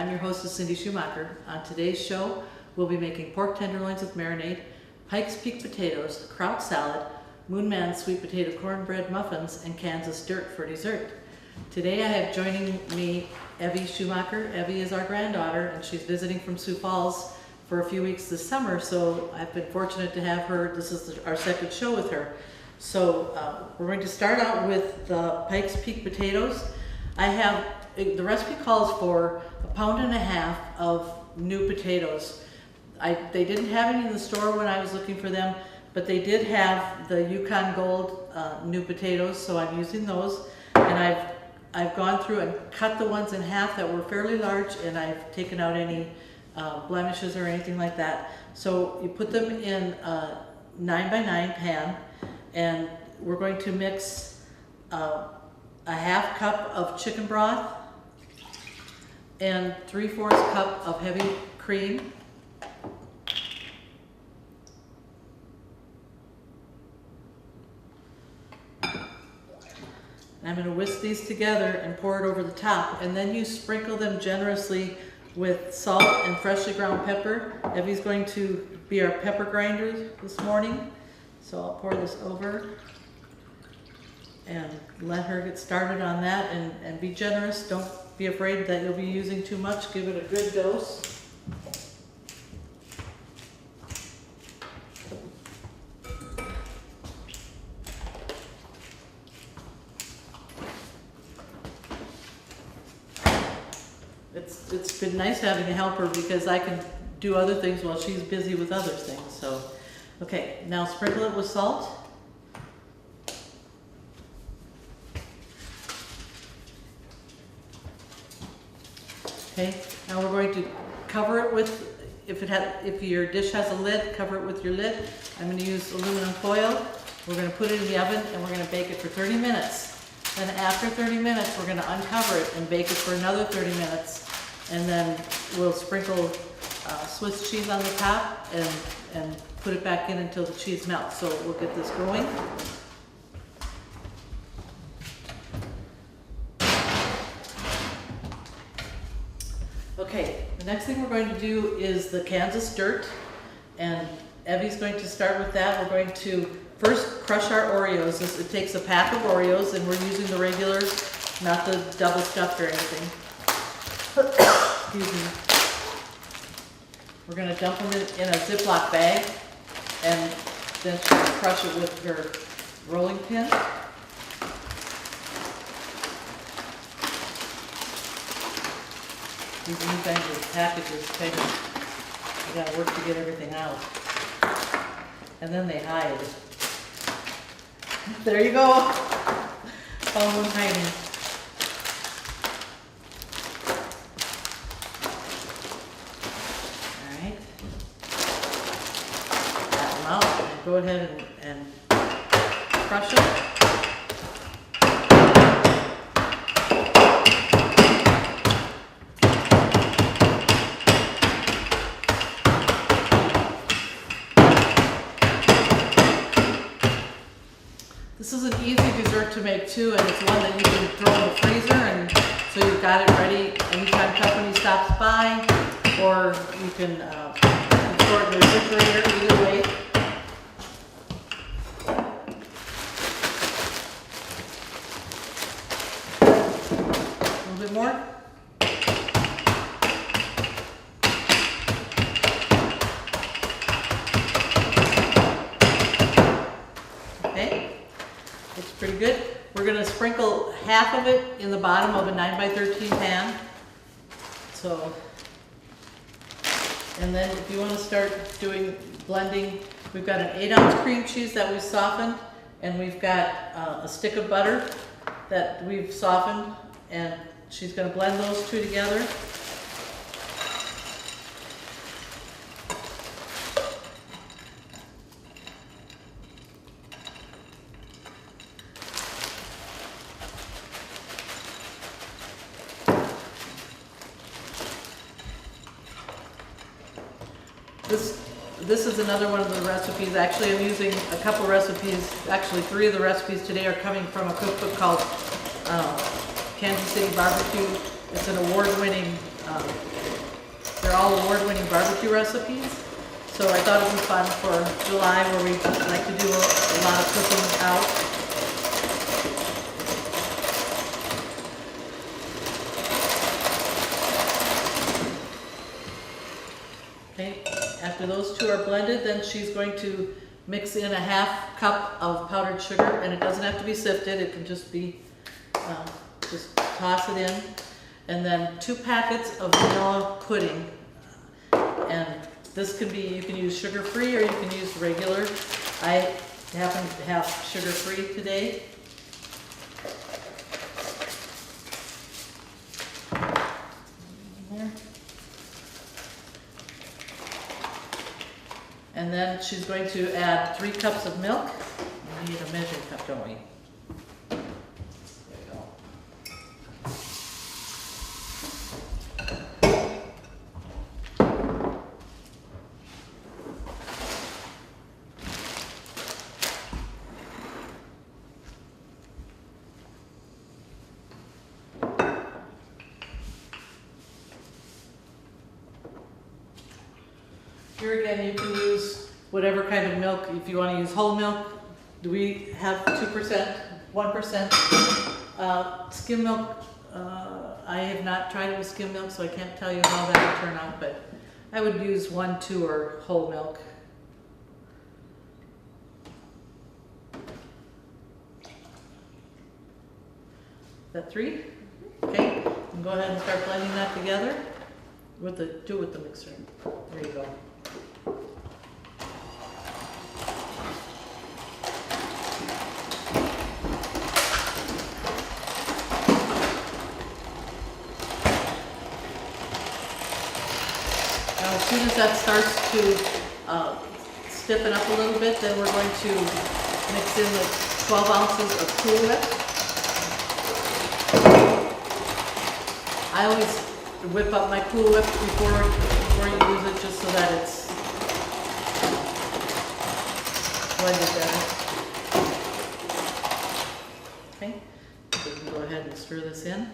I'm your hostess, Cindy Schumacher. On today's show, we'll be making pork tenderloins with marinade, Pike's Peak potatoes, kraut salad, Moonman sweet potato cornbread muffins, and Kansas dirt for dessert. Today I have joining me Evie Schumacher. Evie is our granddaughter, and she's visiting from Sioux Falls for a few weeks this summer, so I've been fortunate to have her. This is our second show with her. So we're going to start out with the Pike's Peak potatoes. The recipe calls for 1.5 pounds of new potatoes. They didn't have any in the store when I was looking for them, but they did have the Yukon Gold new potatoes, so I'm using those. And I've gone through and cut the ones in half that were fairly large, and I've taken out any blemishes or anything like that. So you put them in a 9x9 pan, and we're going to mix a half cup of chicken broth and 3/4 cup of heavy cream. And I'm going to whisk these together and pour it over the top, and then you sprinkle them generously with salt and freshly ground pepper. Evie's going to be our pepper grinder this morning, so I'll pour this over and let her get started on that, and be generous. Don't be afraid that you'll be using too much. Give it a good dose. It's been nice having a helper because I can do other things while she's busy with other things. So, okay, now sprinkle it with salt. Okay, now we're going to cover it with, if your dish has a lid, cover it with your lid. I'm going to use aluminum foil. We're going to put it in the oven and we're going to bake it for 30 minutes. Then after 30 minutes, we're going to uncover it and bake it for another 30 minutes. And then we'll sprinkle Swiss cheese on the top and put it back in until the cheese melts. So we'll get this going. Okay, the next thing we're going to do is the Kansas dirt, and Evie's going to start with that. We're going to first crush our Oreos. It takes a pack of Oreos, and we're using the regular, not the double stuffed or anything. Excuse me. We're going to dump them in a Ziploc bag, and then she's going to crush it with her rolling pin. These new kinds of packages, you gotta work to get everything out. And then they hide. There you go. All one hiding. Alright. Pat them out and go ahead and crush them. This is an easy dessert to make too, and it's one that you can throw in the freezer, and so you've got it ready anytime company stops by, or you can store it in the refrigerator, either way. A little bit more. Looks pretty good. We're going to sprinkle half of it in the bottom of a 9x13 pan. So, and then if you want to start doing blending, we've got an 8-ounce cream cheese that we've softened, and we've got a stick of butter that we've softened, and she's going to blend those two together. This is another one of the recipes. Actually, I'm using a couple recipes. Actually, 3 of the recipes today are coming from a cookbook called Kansas City Barbecue. It's an award-winning few recipes. So I thought it would be fun for July where we like to do a lot of cooking out. Okay, after those two are blended, then she's going to mix in a half cup of powdered sugar, and it doesn't have to be sifted, it can just be, just toss it in. And then 2 packets of vanilla pudding. And this can be, you can use sugar-free or you can use regular. I happen to have sugar-free today. And then she's going to add 3 cups of milk. We need a measuring cup, don't we? There we go. Here again, you can use whatever kind of milk. If you want to use whole milk, do we have 2%, 1%? Skim milk, I have not tried it with skim milk, so I can't tell you how that would turn out, but I would use 1, 2, or whole milk. Is that 3? Okay, and go ahead and start blending that together. Do it with the mixer. There you go. Now, as soon as that starts to stiffen up a little bit, then we're going to mix in the 12 ounces of Cool Whip. I always whip up my Cool Whip before you use it, just so that it's blended better. Okay, so we can go ahead and stir this in.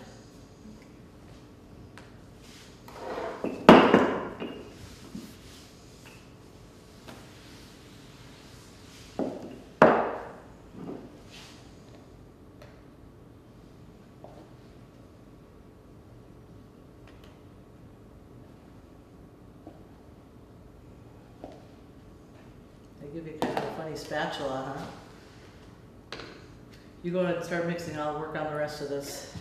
They give you kind of a funny spatula, huh? You go ahead and start mixing, I'll work on the rest of this.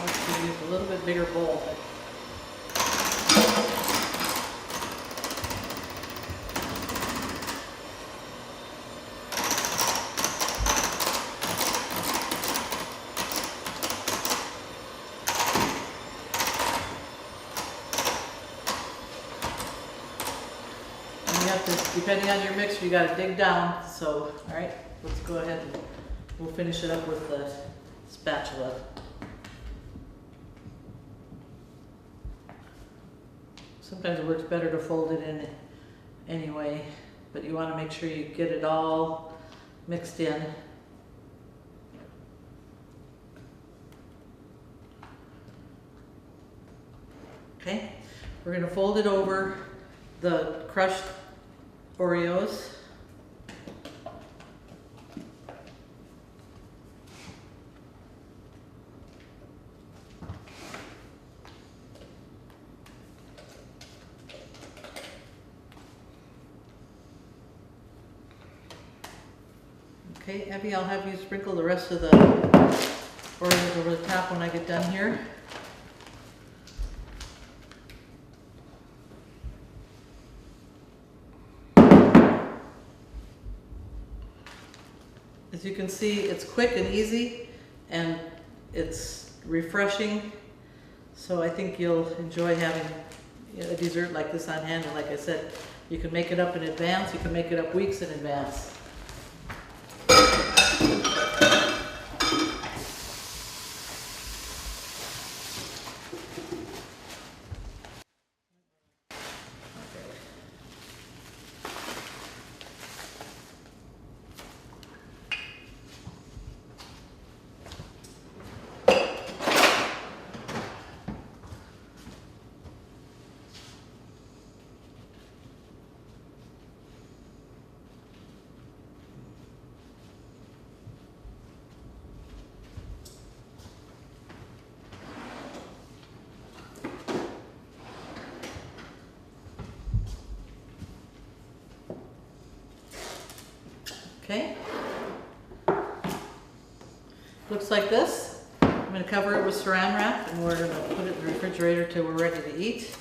Let's use a little bit bigger bowl. Depending on your mixer, you got to dig down. So, all right, let's go ahead and we'll finish it up with the spatula. Sometimes it works better to fold it in anyway, but you want to make sure you get it all mixed in. Okay, we're going to fold it over the crushed Oreos. Okay, Abby, I'll have you sprinkle the rest of the Oreos over the top when I get done here. As you can see, it's quick and easy, and it's refreshing. So I think you'll enjoy having a dessert like this on hand. And like I said, you can make it up in advance. You can make it up weeks in advance. Okay? Looks like this. I'm going to cover it with saran wrap and we're going to put it in the refrigerator till we're ready to eat.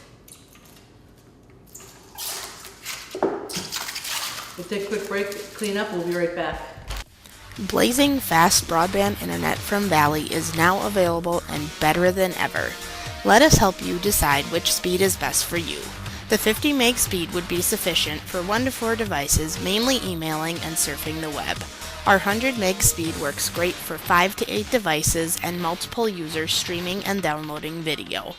We'll take a quick break, clean up, we'll be right back. Blazing fast broadband internet from Valley is now available and better than ever. Let us help you decide which speed is best for you. The 50 meg speed would be sufficient for 1 to 4 devices, mainly emailing and surfing the web. Our 100 meg speed works great for 5 to 8 devices and multiple users streaming and downloading video.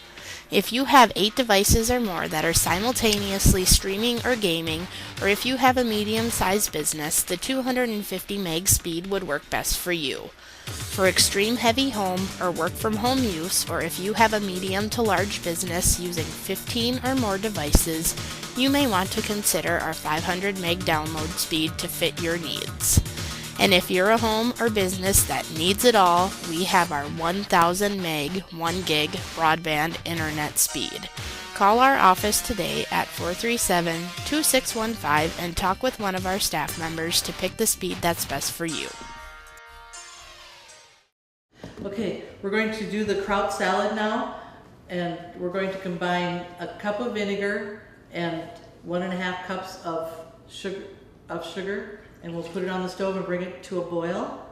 If you have 8 devices or more that are simultaneously streaming or gaming, or if you have a medium-sized business, the 250 meg speed would work best for you. For extreme heavy home or work from home use, or if you have a medium to large business using 15 or more devices, you may want to consider our 500 meg download speed to fit your needs. And if you're a home or business that needs it all, we have our 1000 meg, 1 gig broadband internet speed. Call our office today at 437-2615 and talk with one of our staff members to pick the speed that's best for you. Okay, we're going to do the kraut salad now, and we're going to combine a cup of vinegar and 1.5 cups of sugar, and we'll put it on the stove and bring it to a boil.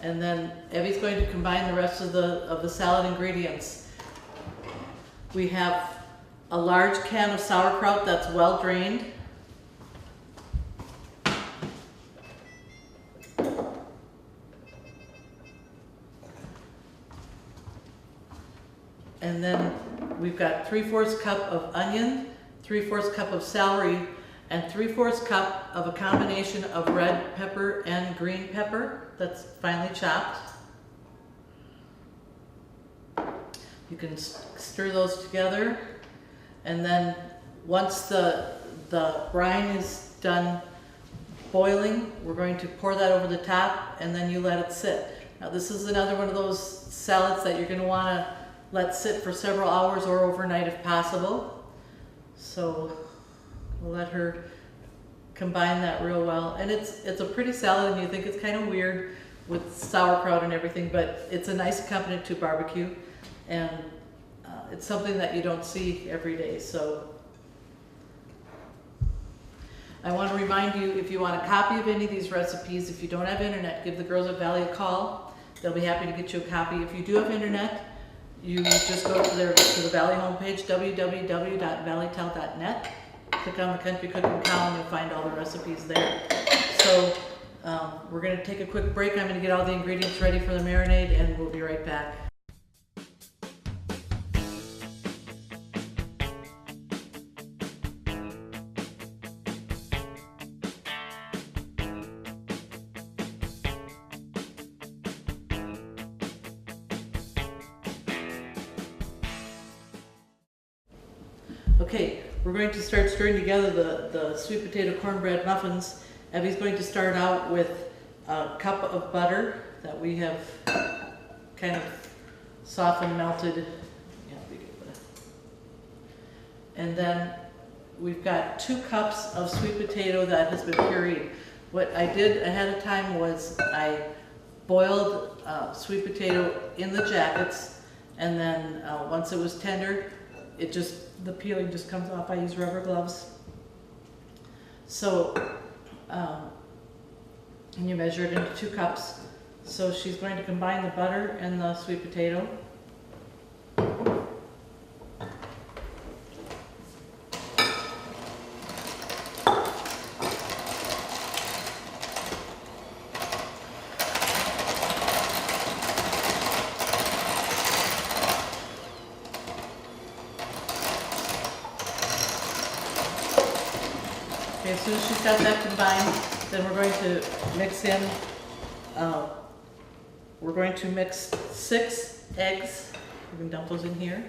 And then Evie's going to combine the rest of the salad ingredients. We have a large can of sauerkraut that's well drained. And then we've got 3/4 cup of onion, 3/4 cup of celery, and 3/4 cup of a combination of red pepper and green pepper that's finely chopped. You can stir those together, and then once the brine is done boiling, we're going to pour that over the top, and then you let it sit. Now this is another one of those salads that you're going to want to let sit for several hours or overnight if possible. So we'll let her combine that real well. And it's a pretty salad, and you think it's kind of weird with sauerkraut and everything, but it's a nice accompaniment to barbecue, and it's something that you don't see every day. So I want to remind you, if you want a copy of any of these recipes, if you don't have internet, give the girls at Valley a call. They'll be happy to get you a copy. If you do have internet, you just go to the Valley homepage, www.valleytel.net. Click on the Country Cooking column and find all the recipes there. So we're going to take a quick break. I'm going to get all the ingredients ready for the marinade, and we'll be right back. Okay, we're going to start stirring together the sweet potato cornbread muffins. Evie's going to start out with a cup of butter that we have kind of softened, melted. Yeah, be good with it. And then we've got 2 cups of sweet potato that has been pureed. What I did ahead of time was I boiled sweet potato in the jackets, and then once it was tender, the peeling just comes off. I use rubber gloves. So, and you measure it into 2 cups. So she's going to combine the butter and the sweet potato. Okay, as soon as she's got that combined, then we're going to mix in, we're going to mix 6 eggs. We can dump those in here.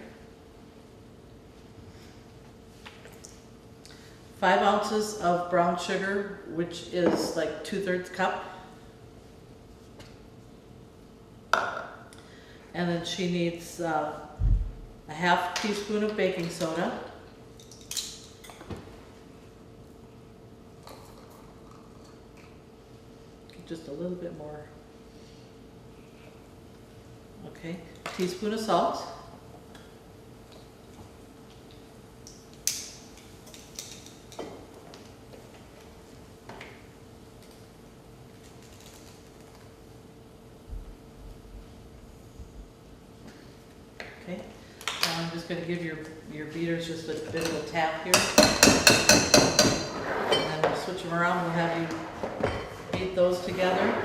5 ounces of brown sugar, which is like 2/3 cup. And then she needs a 1/2 teaspoon of baking soda. just a little bit more. Okay, a teaspoon of salt. Okay, now I'm just going to give your beaters just a bit of a tap here. And then we'll switch them around. We'll have you beat those together.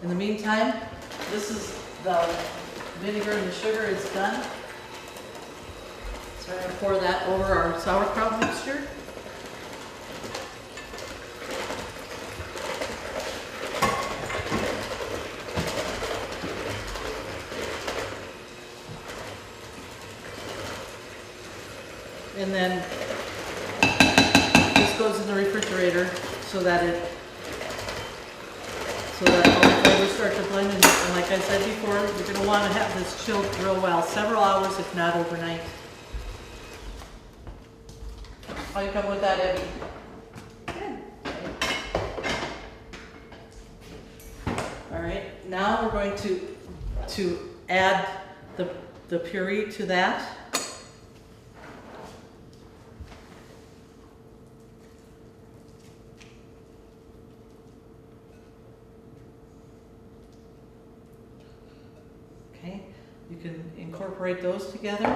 In the meantime, this is the vinegar and the sugar is done. So we're going to pour that over our sauerkraut mixture. And then this goes in the refrigerator so that all the flavors start to blend in. And like I said before, you're going to want to have this chilled real well, several hours if not overnight. How you come with that, Abby? Good. All right, now we're going to add the puree to that. Okay, you can incorporate those together.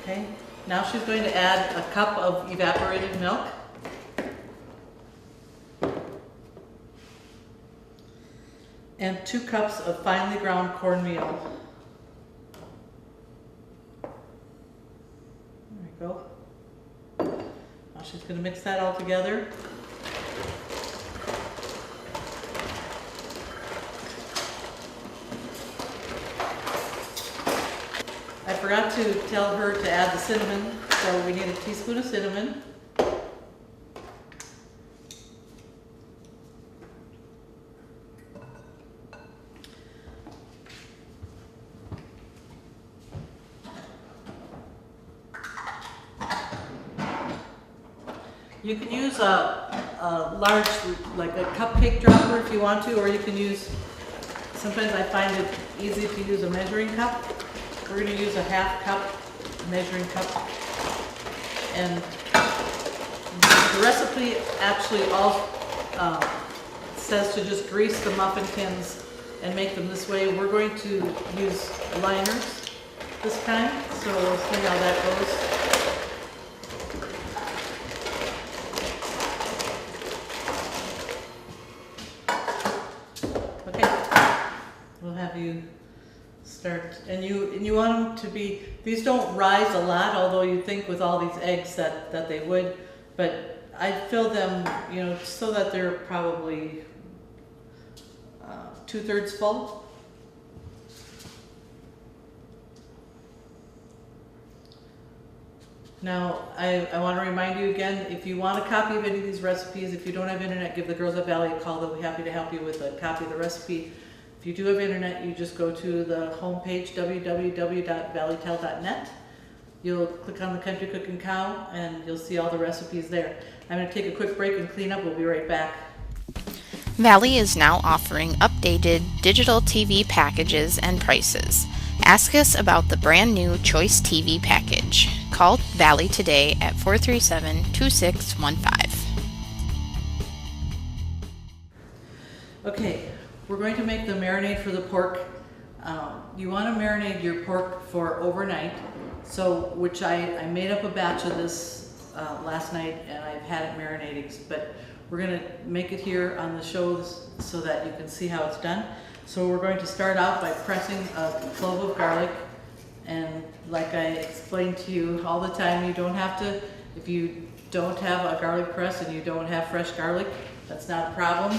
Okay, now she's going to add a cup of evaporated milk. And 2 cups of finely ground cornmeal. There we go. Now she's going to mix that all together. I forgot to tell her to add the cinnamon, so we need a teaspoon of cinnamon. You can use a large, like a cupcake dropper if you want to, or you can use, sometimes I find it easy to use a measuring cup. We're going to use a 1/2 cup measuring cup. And the recipe actually all says to just grease the muffin tins and make them this way. We're going to use liners this time, so we'll see how that goes. You start, and you want them to be, these don't rise a lot, although you think with all these eggs that they would, but I fill them, you know, so that they're probably 2/3 full. Now, I want to remind you again, if you want a copy of any of these recipes, if you don't have internet, give the Girls at Valley a call. They'll be happy to help you with a copy of the recipe. If you do have internet, you just go to the homepage, www.valleytel.net. You'll click on the Country Cookin' Cow and you'll see all the recipes there. I'm going to take a quick break and clean up. We'll be right back. Valley is now offering updated digital TV packages and prices. Ask us about the brand new Choice TV package. Call Valley today at 437-2615. Okay. We're going to make the marinade for the pork. You want to marinate your pork for overnight, so which I made up a batch of this last night and I've had it marinating, but we're going to make it here on the shows so that you can see how it's done. So we're going to start out by pressing a clove of garlic, and like I explained to you all the time, you don't have to, if you don't have a garlic press and you don't have fresh garlic, that's not a problem.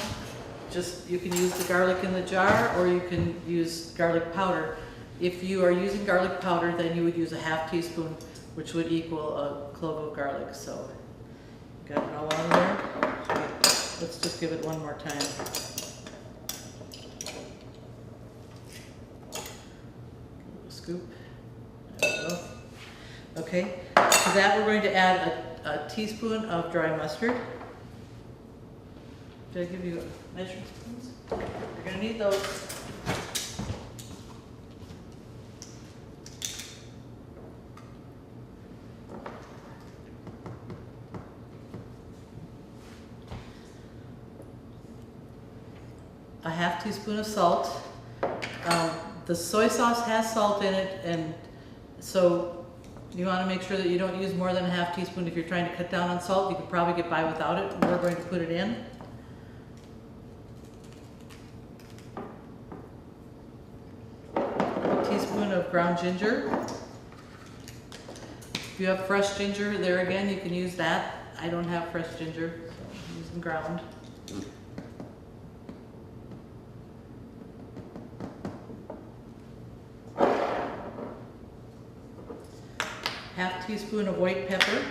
Just, you can use the garlic in the jar or you can use garlic powder. If you are using garlic powder, then you would use a 1/2 teaspoon which would equal a clove of garlic. So got it all on there. Let's just give it one more time. Scoop. There we go. Okay, to that we're going to add a teaspoon of dry mustard. Did I give you measuring spoons? You're going to need those. A half teaspoon of salt. The soy sauce has salt in it, and so you want to make sure that you don't use more than a half teaspoon. If you're trying to cut down on salt, you could probably get by without it. We're going to put it in. A teaspoon of ground ginger. If you have fresh ginger, there again, you can use that. I don't have fresh ginger, so I'm using ground. Half teaspoon of white pepper.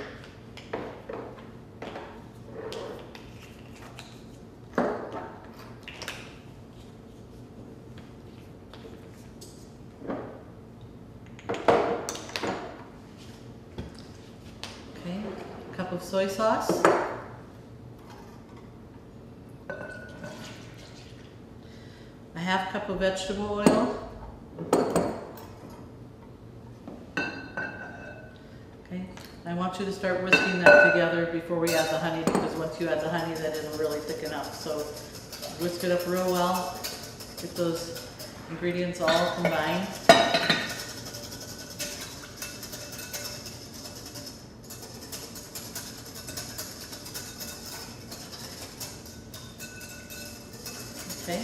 Okay, a cup of soy sauce. A half cup of vegetable oil. I want you to start whisking that together before we add the honey, because once you add the honey, then it'll really thicken up. So whisk it up real well, get those ingredients all combined. Okay,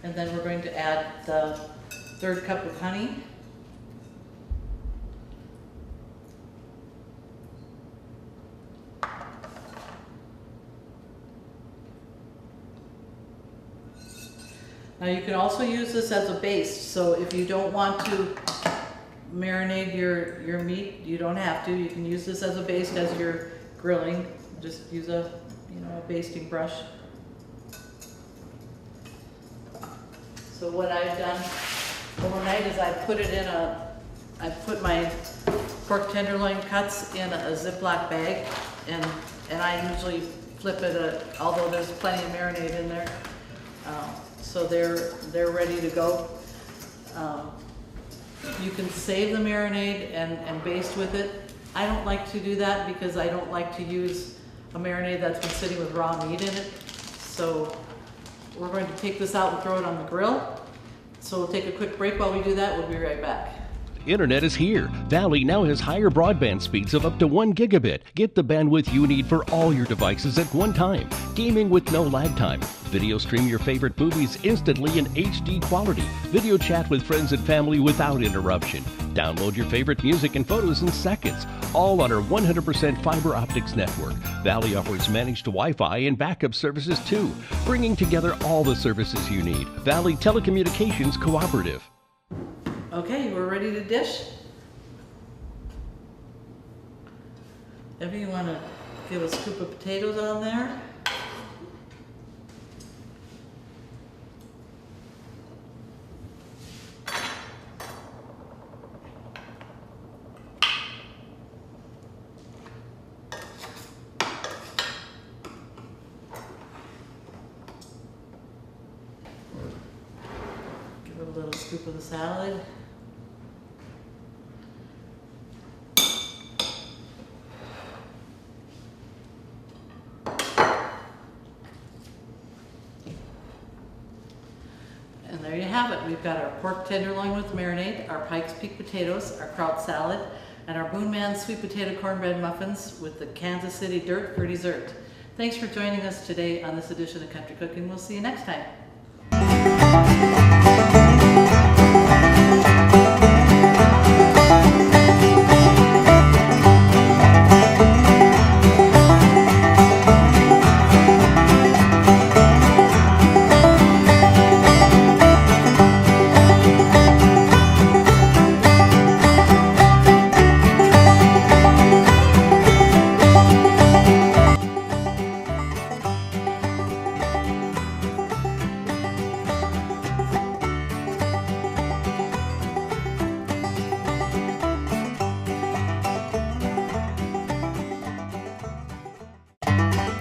and then we're going to add the 1/3 cup of honey. Now you can also use this as a baste, so if you don't want to marinate your meat, you don't have to. You can use this as a baste as you're grilling. Just use a basting brush. So what I've done overnight is I put my pork tenderloin cuts in a Ziploc bag, and I usually flip it, although there's plenty of marinade in there. So they're ready to go. You can save the marinade and baste with it. I don't like to do that because I don't like to use a marinade that's been sitting with raw meat in it. So we're going to take this out and throw it on the grill. So we'll take a quick break while we do that. We'll be right back. Internet is here. Valley now has higher broadband speeds of up to 1 gigabit. Get the bandwidth you need for all your devices at one time. Gaming with no lag time. Video stream your favorite movies instantly in HD quality. Video chat with friends and family without interruption. Download your favorite music and photos in seconds. All on our 100% fiber optics network. Valley offers managed Wi-Fi and backup services too, bringing together all the services you need. Valley Telecommunications Cooperative. Okay, we're ready to dish. Maybe you want to give a scoop of potatoes on there. Give it a little scoop of the salad. And there you have it. We've got our pork tenderloin with marinade, our Pikes Peak potatoes, our kraut salad, and our Moon Man sweet potato cornbread muffins with the Kansas City dirt for dessert. Thanks for joining us today on this edition of Country Cooking. We'll see you next time. Bye.